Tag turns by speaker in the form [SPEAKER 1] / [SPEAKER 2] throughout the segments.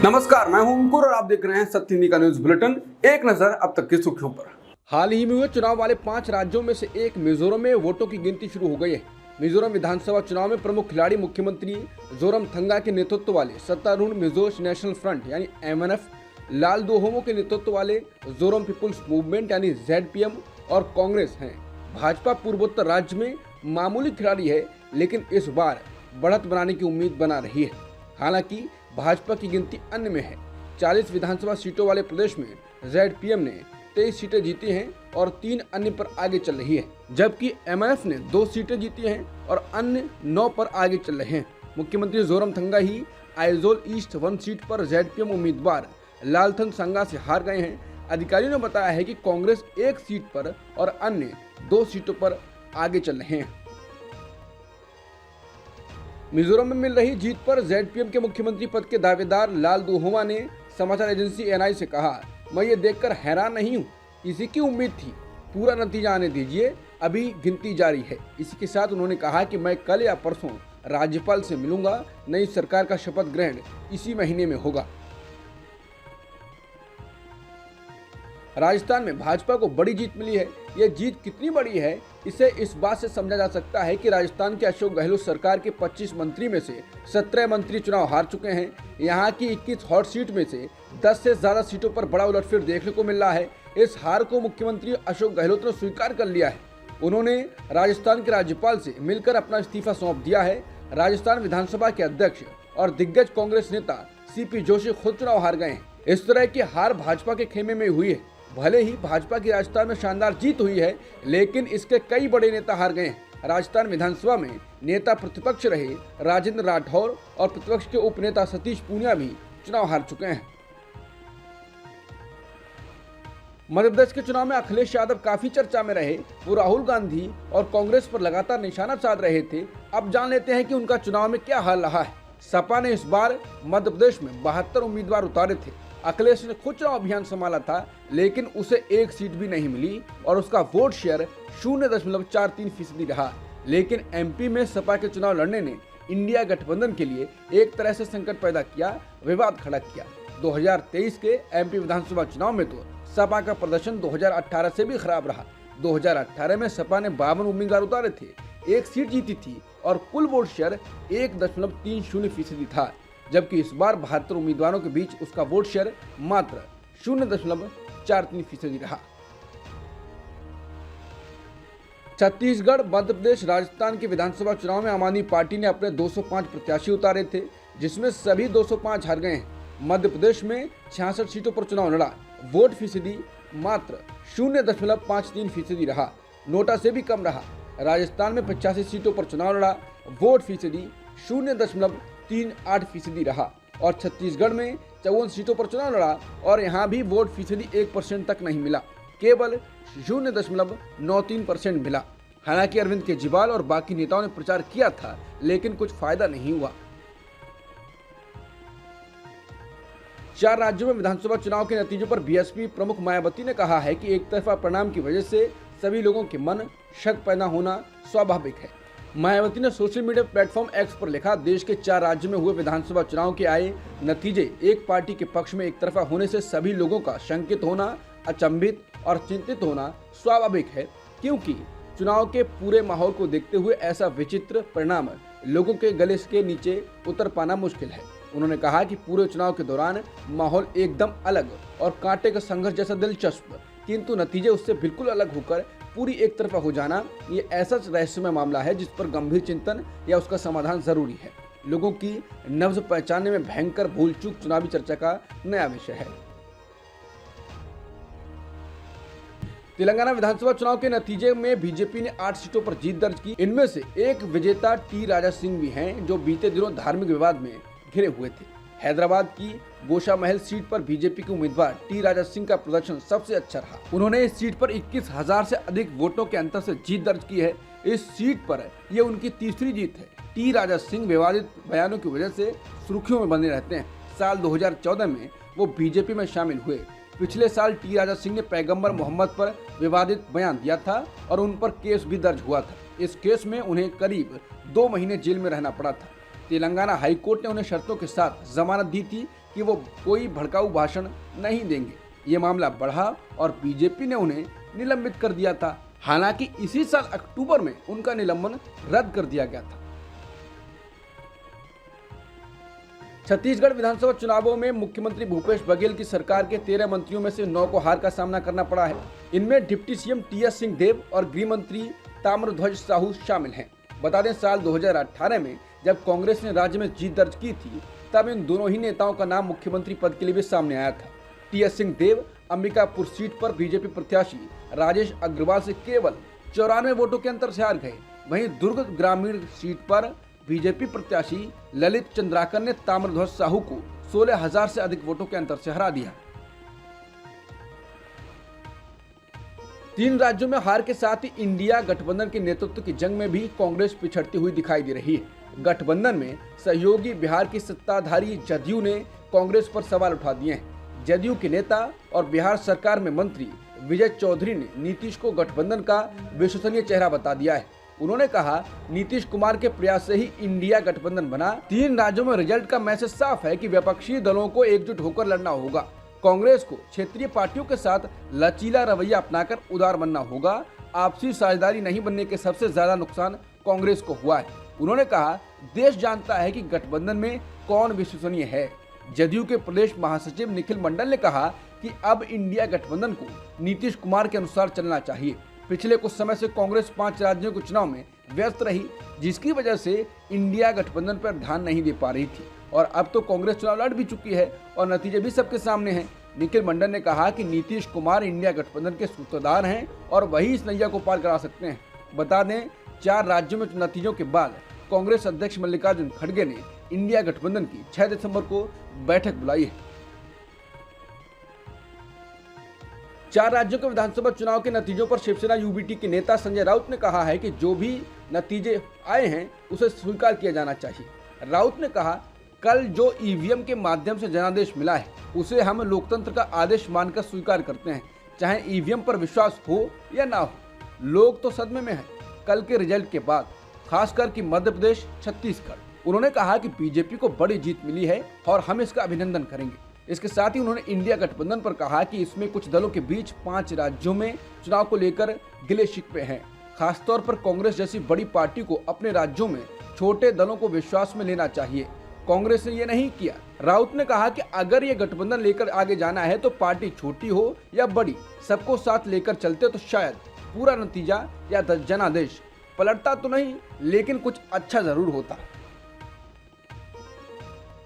[SPEAKER 1] नमस्कार, मैं हूं अंकुर और आप देख रहे हैं सत्य हिंदी का न्यूज बुलेटिन। एक नजर अब तक की सुर्खियों पर। हाल ही में हुए चुनाव वाले 5 राज्यों में से एक मिजोरम में वोटों की गिनती शुरू हो गई है। मिजोरम विधानसभा चुनाव में प्रमुख खिलाड़ी मुख्यमंत्री जोरमथंगा के नेतृत्व वाले सत्तारूढ़ मिजो नेशनल फ्रंट यानी MNF, लाल दोहोमो के नेतृत्व वाले जोरम पीपुल्स मूवमेंट यानी ZPM और कांग्रेस हैं। भाजपा पूर्वोत्तर राज्य में मामूली खिलाड़ी है, लेकिन इस बार बढ़त बनाने की उम्मीद बना रही है। हालांकि भाजपा की गिनती अन्य में है। 40 विधानसभा सीटों वाले प्रदेश में ZPM ने 23 सीटें जीती हैं और 3 अन्य पर आगे चल रही है, जबकि MNF ने 2 सीटें जीती हैं और अन्य 9 पर आगे चल रहे हैं। मुख्यमंत्री जोरमथंगा ही आइजोल ईस्ट 1 सीट पर ZPM उम्मीदवार लालथन संगा से हार गए हैं। अधिकारियों ने बताया है कि कांग्रेस 1 सीट पर और अन्य 2 सीटों पर आगे चल रहे हैं। मिजोरम में मिल रही जीत पर ZPM के मुख्यमंत्री पद के दावेदार लाल दोहोमा ने समाचार एजेंसी NI से कहा, मैं ये देखकर हैरान नहीं हूँ, इसी की उम्मीद थी। पूरा नतीजा आने दीजिए, अभी गिनती जारी है। इसी के साथ उन्होंने कहा कि मैं कल या परसों राज्यपाल से मिलूंगा। नई सरकार का शपथ ग्रहण इसी महीने में होगा। राजस्थान में भाजपा को बड़ी जीत मिली है। यह जीत कितनी बड़ी है, इसे इस बात से समझा जा सकता है कि राजस्थान के अशोक गहलोत सरकार के 25 मंत्री में से 17 मंत्री चुनाव हार चुके हैं। यहाँ की 21 हॉट सीट में से 10 से ज्यादा सीटों पर बड़ा उलटफेर देखने को मिल रहा है। इस हार को मुख्यमंत्री अशोक गहलोत ने स्वीकार कर लिया है। उन्होंने राजस्थान के राज्यपाल से मिलकर अपना इस्तीफा सौंप दिया है। राजस्थान विधानसभा के अध्यक्ष और दिग्गज कांग्रेस नेता CP जोशी खुद चुनाव हार गए हैं। इस तरह की हार भाजपा के खेमे में हुई है। भले ही भाजपा की राजस्थान में शानदार जीत हुई है, लेकिन इसके कई बड़े नेता हार गए हैं। राजस्थान विधानसभा में नेता प्रतिपक्ष रहे राजेंद्र राठौर और प्रतिपक्ष के उपनेता सतीश पूनिया भी चुनाव हार चुके हैं। मध्य प्रदेश के चुनाव में अखिलेश यादव काफी चर्चा में रहे। वो राहुल गांधी और कांग्रेस पर लगातार निशाना साध रहे थे। अब जान लेते हैं कि उनका चुनाव में क्या हाल रहा है। सपा ने इस बार मध्य प्रदेश में 72 उम्मीदवार उतारे थे। अखिलेश ने खुद चुनाव अभियान संभाला था, लेकिन उसे 1 सीट भी नहीं मिली और उसका वोट शेयर 0.43% रहा। लेकिन MP में सपा के चुनाव लड़ने ने इंडिया गठबंधन के लिए एक तरह से संकट पैदा किया, विवाद खड़ा किया। 2023 के MP विधानसभा चुनाव में तो सपा का प्रदर्शन 2018 से भी खराब रहा। 2018 में सपा ने 52 उम्मीदवार उतारे थे, 1 सीट जीती थी और कुल वोट शेयर 1.30% था, जबकि इस बार 72 उम्मीदवारों के बीच उसका वोट शेयर मात्र 0.43% रहा। छत्तीसगढ़, मध्य प्रदेश, राजस्थान के विधानसभा चुनाव में आम आदमी पार्टी ने अपने 205 प्रत्याशी उतारे थे, जिसमें सभी 205 हार गए हैं। मध्य प्रदेश में 66 सीटों पर चुनाव लड़ा। वोट फीसदी मात्र 0.53% रहा, नोटा से भी कम रहा। राजस्थान में 85 सीटों पर चुनाव लड़ा। वोट फीसदी 0.38% रहा और छत्तीसगढ़ में 54 सीटों पर चुनाव लड़ा और यहाँ भी वोट फीसदी 1% तक नहीं मिला, केवल 0.93% मिला। हालांकि अरविंद केजरीवाल और बाकी नेताओं ने प्रचार किया था, लेकिन कुछ फायदा नहीं हुआ। 4 राज्यों में विधानसभा चुनाव के नतीजों पर BSP प्रमुख मायावती ने कहा है कि एक तरफा परिणाम की वजह से सभी लोगों के मन शक पैदा होना स्वाभाविक है। मायावती ने सोशल मीडिया प्लेटफॉर्म X पर लिखा, देश के 4 राज्यों में हुए विधानसभा चुनाव के आए नतीजे एक पार्टी के पक्ष में एक तरफा होने से सभी लोगों का शंकित होना, अचंभित और चिंतित होना स्वाभाविक है, क्योंकि चुनाव के पूरे माहौल को देखते हुए ऐसा विचित्र परिणाम लोगों के गले के नीचे उतर पाना मुश्किल है। उन्होंने कहा कि पूरे चुनाव के दौरान माहौल एकदम अलग और कांटे का संघर्ष जैसा दिलचस्प, किंतु नतीजे उससे बिल्कुल अलग होकर पूरी एक तरफा हो जाना, ये ऐसा रहस्यमय मामला है जिस पर गंभीर चिंतन या उसका समाधान जरूरी है। लोगों की नब्ज पहचानने में भयंकर भूल चूक चुनावी चर्चा का नया विषय है। तेलंगाना विधानसभा चुनाव के नतीजे में BJP ने 8 सीटों पर जीत दर्ज की। इनमें से एक विजेता T राजा सिंह भी हैं, जो बीते दिनों धार्मिक विवाद में घिरे हुए थे। हैदराबाद की गोशा महल सीट पर BJP के उम्मीदवार T राजा सिंह का प्रदर्शन सबसे अच्छा रहा। उन्होंने इस सीट पर 21,000 से अधिक वोटों के अंतर से जीत दर्ज की है। इस सीट पर यह उनकी तीसरी जीत है। T राजा सिंह विवादित बयानों की वजह से सुर्खियों में बने रहते हैं। साल 2014 में वो BJP में शामिल हुए। पिछले साल T राजा सिंह ने पैगंबर मोहम्मद पर विवादित बयान दिया था और उन पर केस भी दर्ज हुआ था। इस केस में उन्हें करीब 2 महीने जेल में रहना पड़ा था। तेलंगाना हाईकोर्ट ने उन्हें शर्तों के साथ जमानत दी थी कि वो कोई भड़काऊ भाषण नहीं देंगे। ये मामला बढ़ा और बीजेपी ने उन्हें निलंबित कर दिया था। हालांकि इसी साल अक्टूबर में उनका निलंबन रद्द कर दिया गया था। छत्तीसगढ़ विधानसभा चुनावों में मुख्यमंत्री भूपेश बघेल की सरकार के 13 मंत्रियों में से 9 को हार का सामना करना पड़ा है। इनमें डिप्टी सीएम टीएस सिंहदेव और गृह मंत्री ताम्रध्वज साहू शामिल हैं। बता दें, साल 2018 में जब कांग्रेस ने राज्य में जीत दर्ज की थी, तब इन दोनों ही नेताओं का नाम मुख्यमंत्री पद के लिए भी सामने आया था। टीएस सिंहदेव अंबिकापुर सीट पर बीजेपी प्रत्याशी राजेश अग्रवाल से केवल 94 वोटों के अंतर से हार गए। वहीं दुर्ग ग्रामीण सीट पर बीजेपी प्रत्याशी ललित चंद्राकर ने ताम्रध्वज साहू को 16,000 से अधिक वोटों के अंतर से हरा दिया। 3 राज्यों में हार के साथ ही इंडिया गठबंधन के नेतृत्व की जंग में भी कांग्रेस पिछड़ती हुई दिखाई दे रही है। गठबंधन में सहयोगी बिहार की सत्ताधारी जदयू ने कांग्रेस पर सवाल उठा दिए हैं। जदयू के नेता और बिहार सरकार में मंत्री विजय चौधरी ने नीतीश को गठबंधन का विश्वसनीय चेहरा बता दिया है। उन्होंने कहा, नीतीश कुमार के प्रयास से ही इंडिया गठबंधन बना। 3 राज्यों में रिजल्ट का मैसेज साफ है कि विपक्षी दलों को एकजुट होकर लड़ना होगा। कांग्रेस को क्षेत्रीय पार्टियों के साथ लचीला रवैया अपनाकर उदार बनना होगा। आपसी साझेदारी नहीं बनने के सबसे ज्यादा नुकसान कांग्रेस को हुआ है। उन्होंने कहा, देश जानता है कि गठबंधन में कौन विश्वसनीय है। जदयू के प्रदेश महासचिव निखिल मंडल ने कहा कि अब इंडिया गठबंधन को नीतीश कुमार के अनुसार चलना चाहिए। पिछले कुछ समय से कांग्रेस 5 राज्यों के चुनाव में व्यस्त रही, जिसकी वजह से इंडिया गठबंधन पर ध्यान नहीं दे पा रही थी और अब तो कांग्रेस चुनाव लड़ भी चुकी है और नतीजे भी सबके सामने हैं। निखिल मंडल ने कहा कि नीतीश कुमार इंडिया गठबंधन के सूत्रधार हैं और वही इस नैया को पार करा सकते हैं। बता दें, 4 राज्यों में नतीजों के बाद कांग्रेस अध्यक्ष मल्लिकार्जुन खड़गे ने इंडिया गठबंधन की 6 दिसंबर को बैठक बुलाई है। 4 राज्यों के विधानसभा चुनाव के नतीजों पर शिवसेना यूबीटी के नेता संजय राउत ने कहा है कि जो भी नतीजे आए हैं उसे स्वीकार किया जाना चाहिए। राउत ने कहा, कल जो ईवीएम के माध्यम से जनादेश मिला है उसे हम लोकतंत्र का आदेश मानकर स्वीकार करते हैं, चाहे ईवीएम पर विश्वास हो या ना हो। लोग तो सदमे में हैं कल के रिजल्ट के बाद, खासकर कि मध्य प्रदेश, छत्तीसगढ़। उन्होंने कहा कि बीजेपी को बड़ी जीत मिली है और हम इसका अभिनंदन करेंगे। इसके साथ ही उन्होंने इंडिया गठबंधन पर कहा कि इसमें कुछ दलों के बीच 5 राज्यों में चुनाव को लेकर गिले शिकवे हैं। खासतौर पर कांग्रेस जैसी बड़ी पार्टी को अपने राज्यों में छोटे दलों को विश्वास में लेना चाहिए। कांग्रेस ने ये नहीं किया। राउत ने कहा कि अगर ये गठबंधन लेकर आगे जाना है तो पार्टी छोटी हो या बड़ी, सबको साथ लेकर चलते तो शायद पूरा नतीजा या जनादेश पलटता तो नहीं, लेकिन कुछ अच्छा जरूर होता।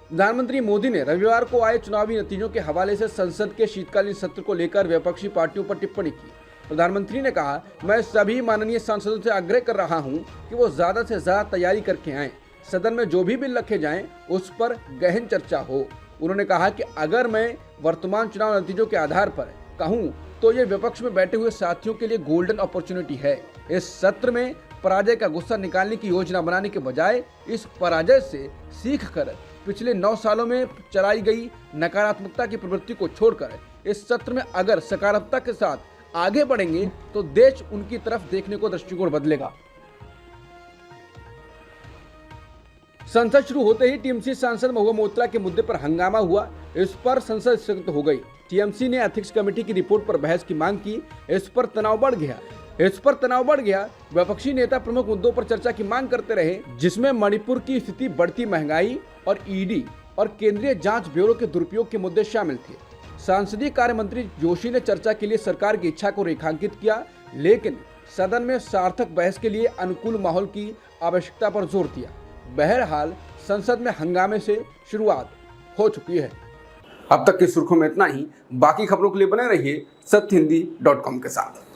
[SPEAKER 1] प्रधानमंत्री मोदी ने रविवार को आए चुनावी नतीजों के हवाले से संसद के शीतकालीन सत्र को लेकर विपक्षी पार्टियों पर टिप्पणी की। प्रधानमंत्री ने कहा, मैं सभी माननीय सांसदों से आग्रह कर रहा हूं कि वो ज्यादा से ज्यादा तैयारी करके आएं। सदन में जो भी बिल रखे जाएं उस पर गहन चर्चा हो। उन्होंने कहा कि अगर मैं वर्तमान चुनाव नतीजों के आधार पर कहूं तो ये विपक्ष में बैठे हुए साथियों के लिए गोल्डन अपॉर्चुनिटी है। इस सत्र में पराजय का गुस्सा निकालने की योजना बनाने के बजाय इस पराजय से सीखकर पिछले 9 सालों में चलाई गई नकारात्मकता की प्रवृत्ति को छोड़कर इस सत्र में अगर सकारात्मकता के साथ आगे बढ़ेंगे तो देश उनकी तरफ देखने को दृष्टिकोण बदलेगा। संसद शुरू होते ही टीएमसी सांसद महुआ मोइत्रा के मुद्दे पर हंगामा हुआ। इस पर संसद स्थगित हो गई। टीएमसी ने एथिक्स कमेटी की रिपोर्ट पर बहस की मांग की। इस पर तनाव बढ़ गया। विपक्षी नेता प्रमुख मुद्दों पर चर्चा की मांग करते रहे, जिसमें मणिपुर की स्थिति, बढ़ती महंगाई और ईडी और केंद्रीय जांच ब्यूरो के दुरुपयोग के मुद्दे शामिल थे। संसदीय कार्य मंत्री जोशी ने चर्चा के लिए सरकार की इच्छा को रेखांकित किया, लेकिन सदन में सार्थक बहस के लिए अनुकूल माहौल की आवश्यकता पर जोर दिया। बहरहाल संसद में हंगामे से शुरुआत हो चुकी है। अब तक की सुर्खियों में इतना ही। बाकी खबरों के लिए बने रहिए सत्यहिंदी.com के साथ।